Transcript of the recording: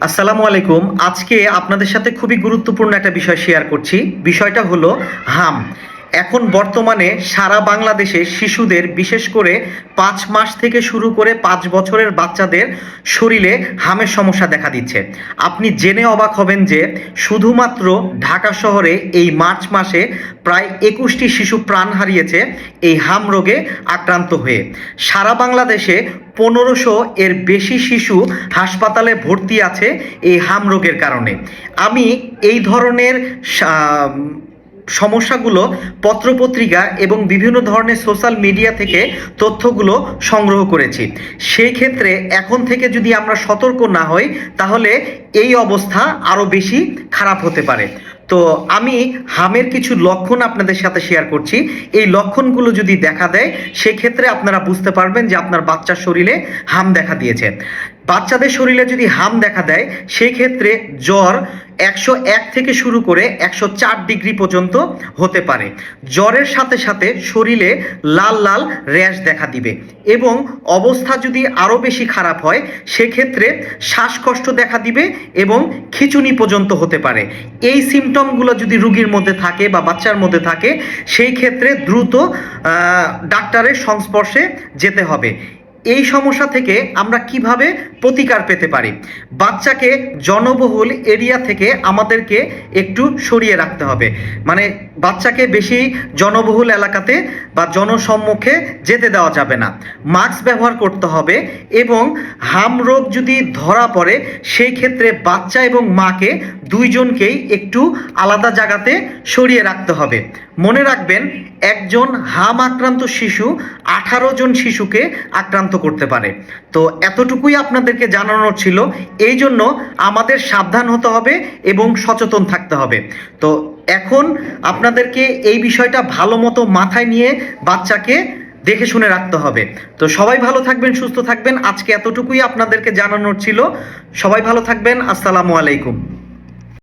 আসসালামু আলাইকুম। আজকে আপনাদের সাথে খুবই গুরুত্বপূর্ণ একটা বিষয় শেয়ার করছি। বিষয়টা হলো হাম। এখন বর্তমানে সারা বাংলাদেশে শিশুদের, বিশেষ করে 5 মাস থেকে শুরু করে 5 বছরের বাচ্চাদের শরীরে হামের সমস্যা দেখা দিচ্ছে। আপনি জেনে অবাক হবেন যে শুধুমাত্র ঢাকা শহরে এই মার্চ মাসে প্রায় 21টি শিশু প্রাণ হারিয়েছে এই হাম রোগে আক্রান্ত হয়ে। সারা বাংলাদেশে 1500 এর বেশি শিশু হাসপাতালে ভর্তি আছে এই হাম রোগের কারণে। আমি এই ধরনের সমস্যাগুলো পত্রপত্রিকা এবং বিভিন্ন ধরনের সোশ্যাল মিডিয়া থেকে তথ্যগুলো সংগ্রহ করেছি। সেই ক্ষেত্রে এখন থেকে যদি আমরা সতর্ক না হই তাহলে এই অবস্থা আরও বেশি খারাপ হতে পারে। তো আমি হামের কিছু লক্ষণ আপনাদের সাথে শেয়ার করছি। এই লক্ষণগুলো যদি দেখা দেয় সেক্ষেত্রে আপনারা বুঝতে পারবেন যে আপনার বাচ্চার শরীরে হাম দেখা দিয়েছে। বাচ্চাদের শরীরে যদি হাম দেখা দেয় সেই ক্ষেত্রে জ্বর 101 থেকে শুরু করে 104 ডিগ্রি পর্যন্ত হতে পারে। জ্বরের সাথে সাথে শরীরে লাল লাল র্যাশ দেখা দিবে এবং অবস্থা যদি আরও বেশি খারাপ হয় সেক্ষেত্রে শ্বাসকষ্ট দেখা দিবে এবং খিঁচুনি পর্যন্ত হতে পারে। এই সিমটমগুলো যদি রোগীর মধ্যে থাকে বা বাচ্চার মধ্যে থাকে সেই ক্ষেত্রে দ্রুত ডাক্তারের সংস্পর্শে যেতে হবে। এই সমস্যা থেকে আমরা কিভাবে প্রতিকার পেতে পারি? বাচ্চাকে জনবহুল এরিয়া থেকে আমাদেরকে একটু সরিয়ে রাখতে হবে। মানে বাচ্চাকে বেশি জনবহুল এলাকাতে বা জনসম্মুখে যেতে দেওয়া যাবে না। মাস্ক ব্যবহার করতে হবে এবং হাম রোগ যদি ধরা পড়ে সেই ক্ষেত্রে বাচ্চা এবং মাকে দুইজনকেই একটু আলাদা জায়গাতে সরিয়ে রাখতে হবে। মনে রাখবেন, একজন হাম আক্রান্ত শিশু 18 জন শিশুকে আক্রান্ত করতে পারে। তো এতটুকুই আপনাদেরকে জানানোর ছিল। এই জন্য আমাদের সাবধান হতে হবে এবং সচেতন থাকতে হবে। তো এখন আপনাদেরকে এই বিষয়টা ভালো মতো মাথায় নিয়ে বাচ্চাকে দেখে শুনে রাখতে হবে। তো সবাই ভালো থাকবেন, সুস্থ থাকবেন। আজকে এতটুকুই আপনাদেরকে জানানোর ছিল। সবাই ভালো থাকবেন। আসসালামু আলাইকুম।